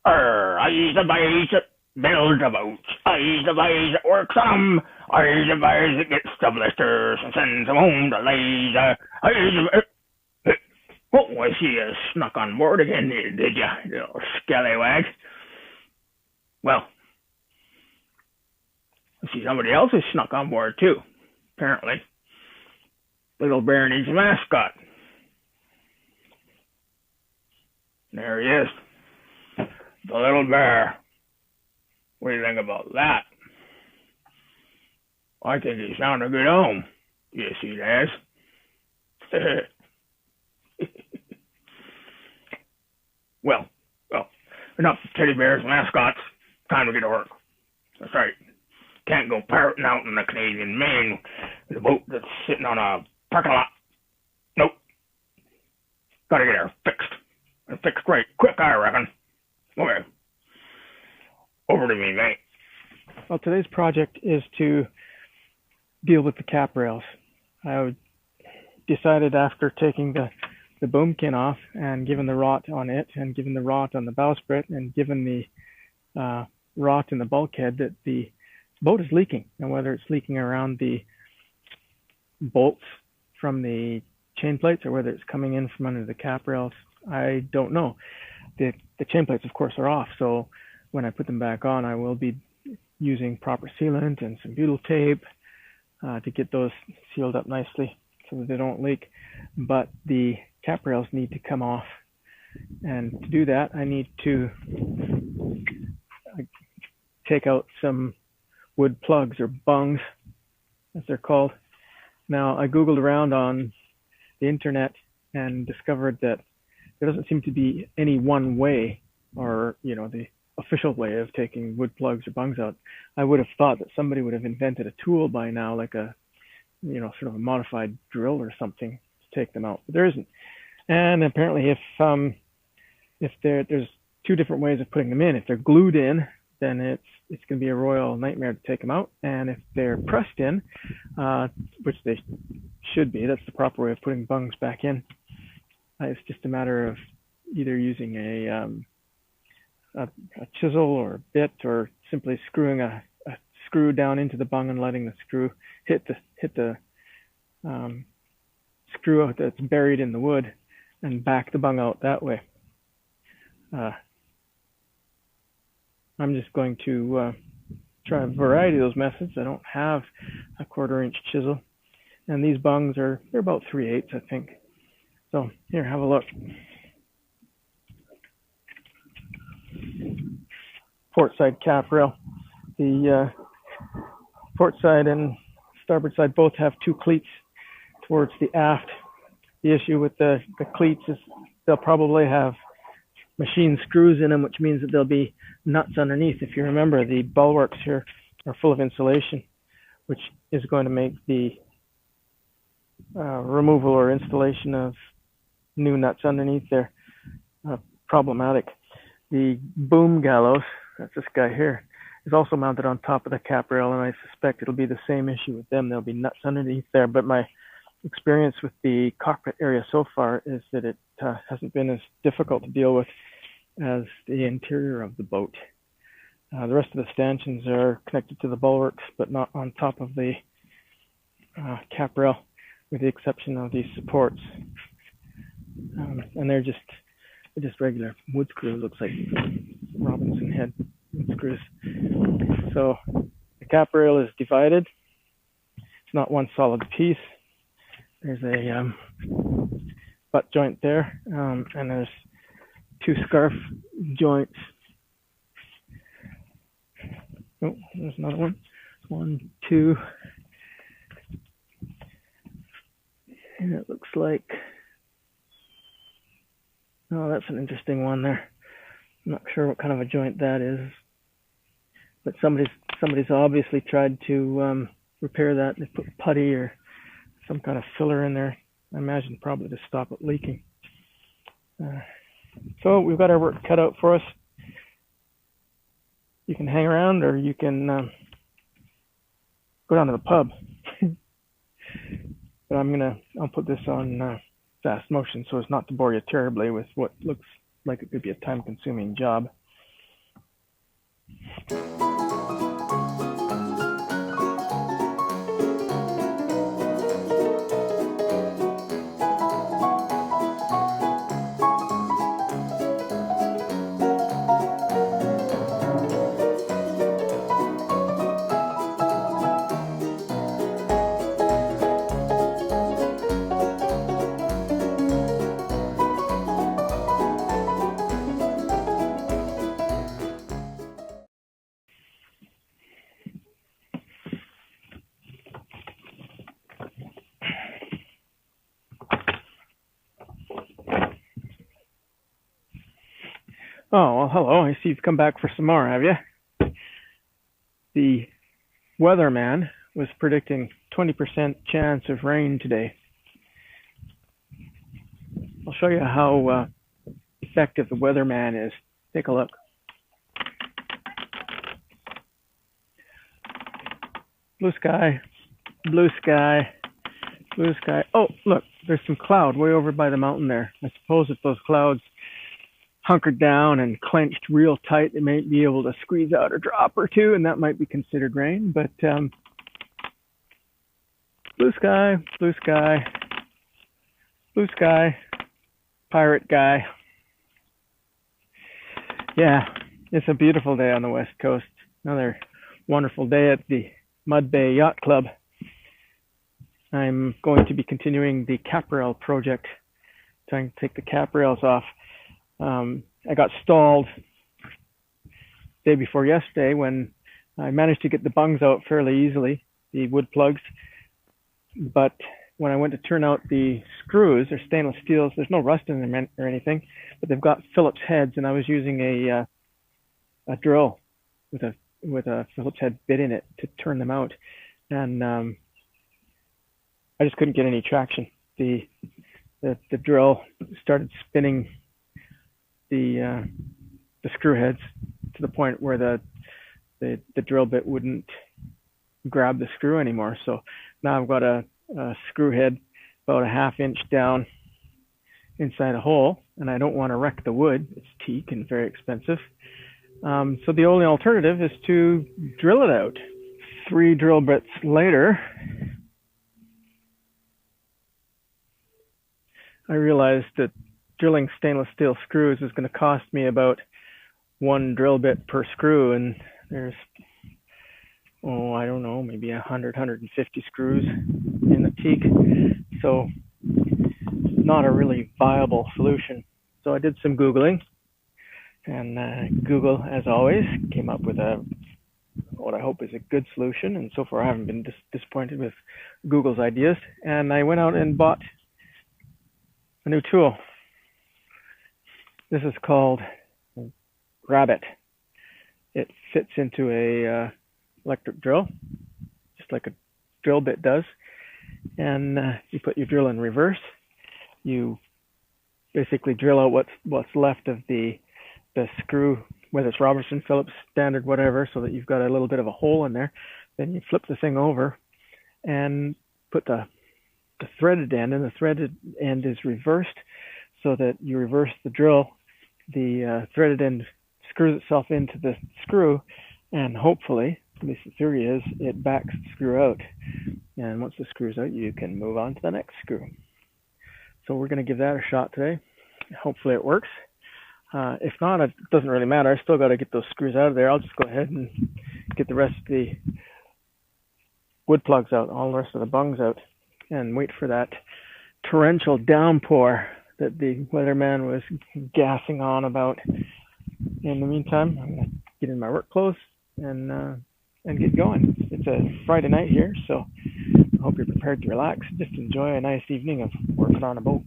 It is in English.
I's the boys that build the boats. I's the boys that works on 'em. I's the boys that gets the blisters and sends 'em home to Liza. I's the... Oh, I see you snuck on board again, did you, you little scallywag? Well, I see somebody else has snuck on board too, apparently. Little Bear needs a mascot. There he is. The little bear. What do you think about that? I think he's found a good home. Yes, he has. well, enough teddy bears and mascots. Time to get to work. That's right. Can't go pirating out in the Canadian Main with a boat that's sitting on a parking lot. Nope. Gotta get her fixed. And fixed right quick, I reckon. Okay. Over to me, mate. Well, today's project is to deal with the cap rails. I decided after taking the boomkin off and given the rot on it and given the rot on the bowsprit and given the rot in the bulkhead that the boat is leaking. And whether it's leaking around the bolts from the chain plates or whether it's coming in from under the cap rails, I don't know. The chain plates, of course, are off. So when I put them back on, I will be using proper sealant and some butyl tape to get those sealed up nicely so that they don't leak. But the cap rails need to come off. And to do that, I need to take out some wood plugs or bungs, as they're called. Now, I Googled around on the internet and discovered that there doesn't seem to be any one way or, the official way of taking wood plugs or bungs out. I would have thought that somebody would have invented a tool by now, like a, sort of a modified drill or something to take them out, but there isn't. And apparently if there's two different ways of putting them in. If they're glued in, then it's going to be a royal nightmare to take them out. And if they're pressed in, which they should be, that's the proper way of putting bungs back in. It's just a matter of either using a chisel or a bit, or simply screwing a screw down into the bung and letting the screw hit the screw out that's buried in the wood and back the bung out that way. I'm just going to try a variety of those methods. I don't have a 1/4-inch chisel, and these bungs they're about 3/8, I think. So here, have a look. Port side cap rail. The port side and starboard side both have two cleats towards the aft. The issue with the cleats is they'll probably have machine screws in them, which means that there'll be nuts underneath. If you remember, the bulwarks here are full of insulation, which is going to make the removal or installation of new nuts underneath there problematic. The boom gallows, that's this guy here, is also mounted on top of the cap rail, and I suspect it'll be the same issue with them. There'll be nuts underneath there, but my experience with the cockpit area so far is that it hasn't been as difficult to deal with as the interior of the boat. The rest of the stanchions are connected to the bulwarks, but not on top of the cap rail, with the exception of these supports. And they're just regular wood screws. Looks like Robinson head wood screws. So the cap rail is divided. It's not one solid piece. There's a butt joint there, and there's two scarf joints. Oh, there's another one. 1, 2. And it looks like, oh, that's an interesting one there. I'm not sure what kind of a joint that is, but somebody's obviously tried to repair that. They put putty or some kind of filler in there. I imagine probably to stop it leaking. So we've got our work cut out for us. You can hang around, or you can go down to the pub. But I'll put this on fast motion so as not to bore you terribly with what looks like it could be a time-consuming job. Oh, well, hello. I see you've come back for some more, have you? The weatherman was predicting 20% chance of rain today. I'll show you how effective the weatherman is. Take a look. Blue sky, blue sky, blue sky. Oh, look, there's some cloud way over by the mountain there. I suppose if those clouds hunkered down and clenched real tight, they might be able to squeeze out a drop or two, and that might be considered rain. But blue sky, blue sky, blue sky, pirate guy. Yeah, it's a beautiful day on the West Coast. Another wonderful day at the Mud Bay Yacht Club. I'm going to be continuing the cap rail project, trying to take the cap rails off. I got stalled the day before yesterday when I managed to get the bungs out fairly easily, the wood plugs. But when I went to turn out the screws, they're stainless steels. There's no rust in them or anything, but they've got Phillips heads, and I was using a drill with a Phillips head bit in it to turn them out, and I just couldn't get any traction. The drill started spinning the screw heads to the point where the drill bit wouldn't grab the screw anymore. So now I've got a screw head about a ½ inch down inside a hole, and I don't want to wreck the wood. It's teak and very expensive. So the only alternative is to drill it out. 3 drill bits later, I realized that drilling stainless steel screws is going to cost me about 1 drill bit per screw, and there's, I don't know, maybe 100, 150 screws in the teak. So not a really viable solution. So I did some Googling, and Google, as always, came up with what I hope is a good solution. And so far I haven't been disappointed with Google's ideas. And I went out and bought a new tool. This is called Rabbit. It fits into a electric drill, just like a drill bit does. And you put your drill in reverse. You basically drill out what's left of the screw, whether it's Robertson, Phillips, standard, whatever, so that you've got a little bit of a hole in there. Then you flip the thing over and put the threaded end, and the threaded end is reversed so that you reverse the drill. The threaded end screws itself into the screw, and hopefully, at least the theory is, it backs the screw out. And once the screw's out, you can move on to the next screw. So we're going to give that a shot today. Hopefully it works. If not, it doesn't really matter. I still got to get those screws out of there. I'll just go ahead and get the rest of the wood plugs out, all the rest of the bungs out, and wait for that torrential downpour that the weatherman was gassing on about. In the meantime, I'm going to get in my work clothes and get going. It's a Friday night here, so I hope you're prepared to relax. Just enjoy a nice evening of working on a boat.